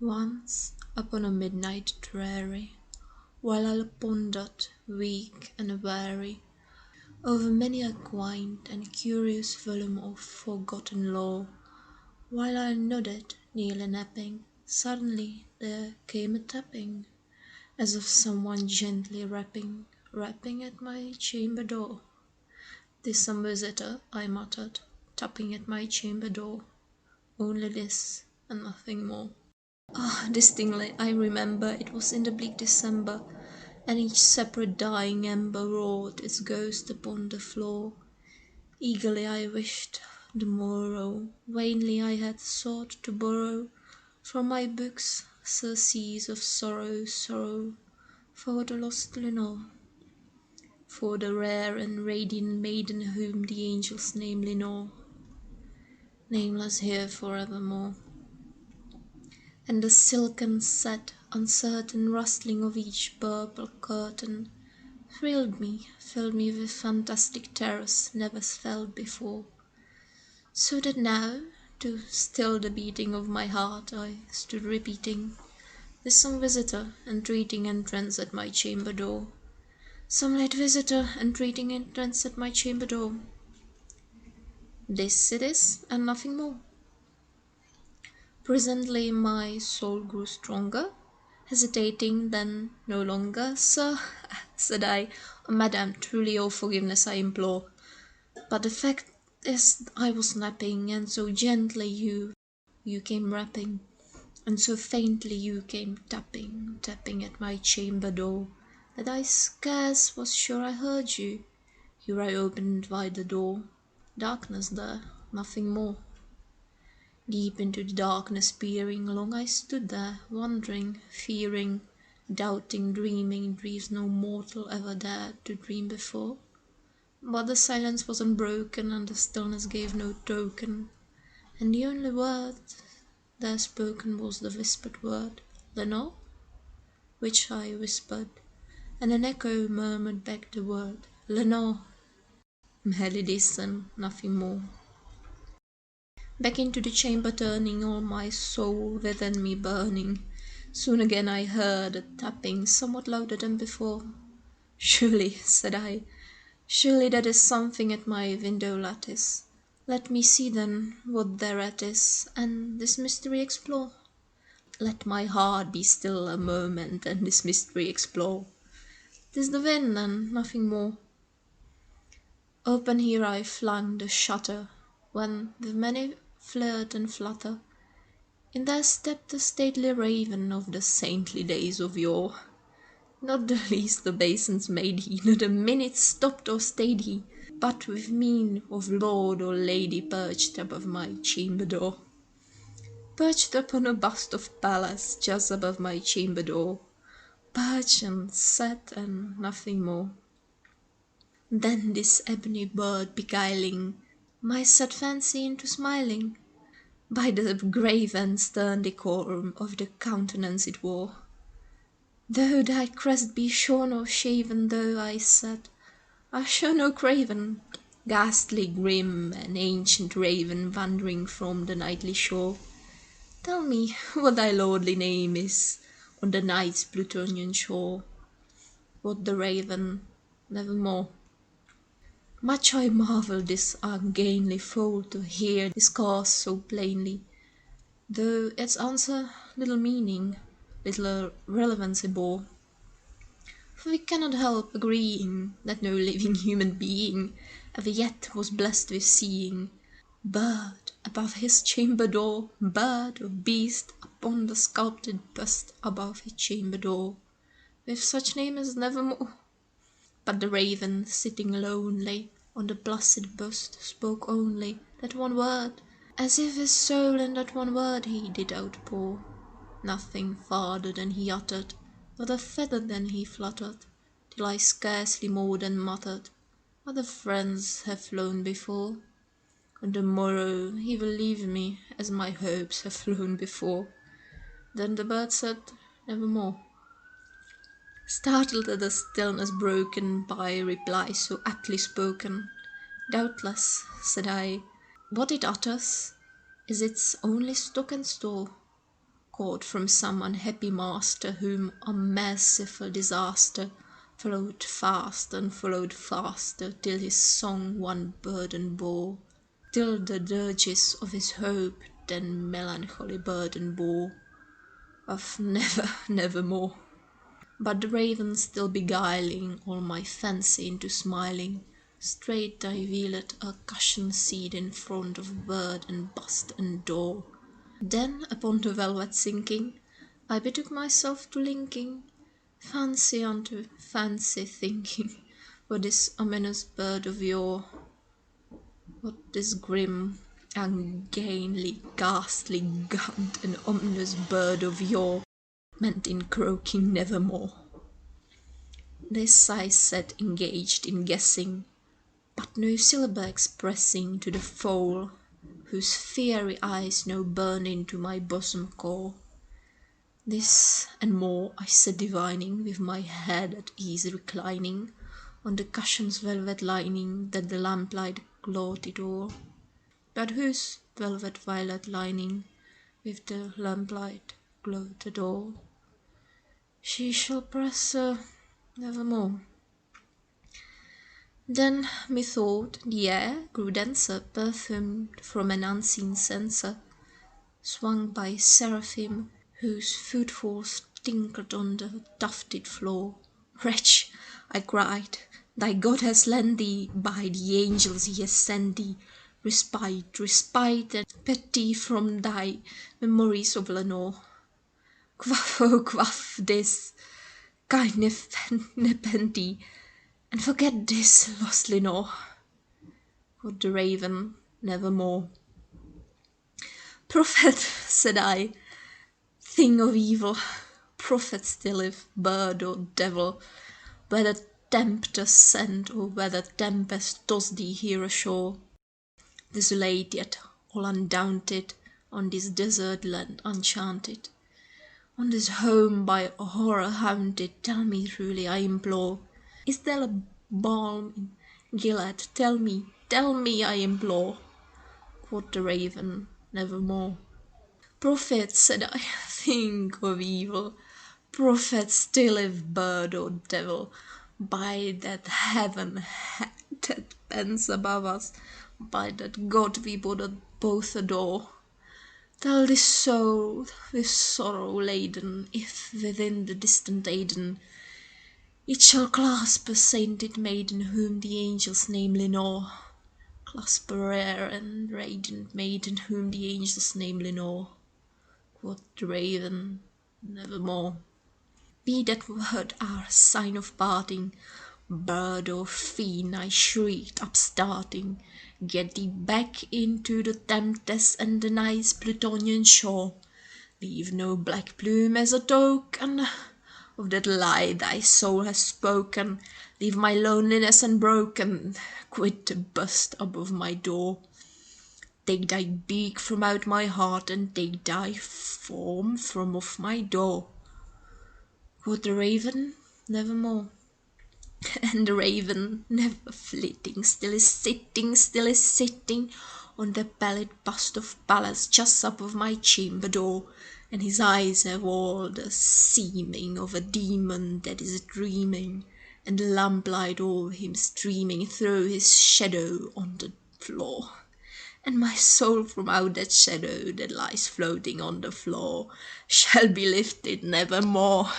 Once, upon a midnight dreary, while I pondered, weak and weary, over many a quaint and curious volume of forgotten lore, while I nodded, nearly napping, suddenly there came a tapping, as of someone gently rapping at my chamber door. "'Tis some visitor," I muttered, tapping at my chamber door. Only this, and nothing more. Distinctly I remember it was in the bleak December, and each separate dying ember wrought its ghost upon the floor. Eagerly I wished the morrow, vainly I had sought to borrow from my books surcease of sorrow, sorrow, for the lost Lenore, for the rare and radiant maiden whom the angels name Lenore, nameless here forevermore. And the silken set, uncertain rustling of each purple curtain filled me with fantastic terrors never felt before. So that now, to still the beating of my heart, I stood repeating, "'Tis some visitor entreating entrance at my chamber door. Some late visitor entreating entrance at my chamber door. This it is, and nothing more." Presently my soul grew stronger, hesitating then no longer. "Sir," said I, "oh, madam, truly your forgiveness I implore. But the fact is I was napping, and so gently you came rapping, and so faintly you came tapping at my chamber door, that I scarce was sure I heard you. Here I opened wide the door. Darkness there, nothing more. Deep into the darkness peering, long I stood there, wondering, fearing, doubting, dreaming dreams no mortal ever dared to dream before. But the silence was unbroken, and the stillness gave no token, and the only word there spoken was the whispered word, "Lenore?" which I whispered, and an echo murmured back the word, "Lenore." Merely this and nothing more. Back into the chamber turning, all my soul within me burning, soon again I heard a tapping somewhat louder than before. "Surely," said I, "surely that is something at my window lattice. Let me see then what thereat is, and this mystery explore. Let my heart be still a moment, and this mystery explore. 'Tis the wind and nothing more." Open here I flung the shutter, when, with many flirt and flutter, in there stepped the stately raven of the saintly days of yore. Not the least obeisance made he, not a minute stopped or stayed he, but with mien of lord or lady perched above my chamber door. Perched upon a bust of Pallas just above my chamber door. Perched and sat and nothing more. Then this ebony bird beguiling my sad fancy into smiling, by the grave and stern decorum of the countenance it wore. "Though thy crest be shorn or shaven, though," I said, "I show no craven, ghastly grim, an ancient raven wandering from the nightly shore. Tell me what thy lordly name is on the night's Plutonian shore." Quoth the raven, "Nevermore." Much I marvel this ungainly fowl to hear discourse so plainly, though its answer little meaning, little relevancy bore. For we cannot help agreeing that no living human being ever yet was blessed with seeing bird above his chamber door, bird or beast upon the sculpted bust above his chamber door, with such name as Nevermore. But the raven, sitting lonely on the placid bust, spoke only that one word, as if his soul in that one word he did outpour. Nothing farther than he uttered, not a feather than he fluttered, till I scarcely more than muttered, "Other friends have flown before. On the morrow he will leave me, as my hopes have flown before." Then the bird said, "Nevermore." Startled at the stillness broken by a reply so aptly spoken, "Doubtless," said I, "what it utters is its only stock and store. caught from some unhappy master, whom a merciful disaster followed fast and followed faster, till his song one burden bore, till the dirges of his hope then melancholy burden bore, of never, nevermore. But the raven still beguiling all my fancy into smiling, straight I wheeled a cushion seat in front of bird and bust and door. Then upon the velvet sinking, I betook myself to linking fancy unto fancy, thinking what this ominous bird of yore, what this grim, ungainly, ghastly, gaunt, and ominous bird of yore meant in croaking nevermore. This I sat engaged in guessing, but no syllable expressing to the fowl, whose fiery eyes now burned into my bosom core. This and more I sat divining, with my head at ease reclining on the cushion's velvet lining, that the lamplight glowed o'er, but whose velvet violet lining with the lamplight glowed o'er. She shall press her nevermore. Then methought the air grew denser, perfumed from an unseen censer, swung by seraphim, whose footfalls tinkled on the tufted floor. Wretch, I cried, thy God has lent thee, by the angels he has sent thee, respite, respite and pity from thy memories of Lenore. Quaff, oh quaff this, kind nepenthe, and forget this lost Lenore. Quoth the raven, nevermore. Prophet, said I, thing of evil, prophet still if bird or devil, whether tempter sent or whether tempest tossed thee here ashore, desolate yet all undaunted, on this desert land enchanted, on this home by horror haunted, tell me truly, I implore, is there a balm in Gilead? Tell me, I implore. Quoth the raven, nevermore. Prophet, said I, think of evil, prophet still if bird or devil, by that heaven that bends above us, by that God we both adore. Tell this soul with sorrow laden, if within the distant Aidenn it shall clasp a sainted maiden whom the angels name Lenore, clasp a rare and radiant maiden whom the angels name Lenore. Quoth the raven, nevermore. Be that word our sign of parting, bird or fiend, I shrieked, upstarting, get thee back into the tempest and the nice Plutonian shore. Leave no black plume as a token of that lie thy soul has spoken. Leave my loneliness unbroken, quit the bust above my door. Take thy beak from out my heart, and take thy form from off my door. Quoth the raven, nevermore. And the raven, never flitting, still is sitting on the pallid bust of Pallas just above my chamber door, and his eyes have all the seeming of a demon that is dreaming, and the lamplight o'er him streaming through his shadow on the floor. And my soul from out that shadow that lies floating on the floor shall be lifted nevermore.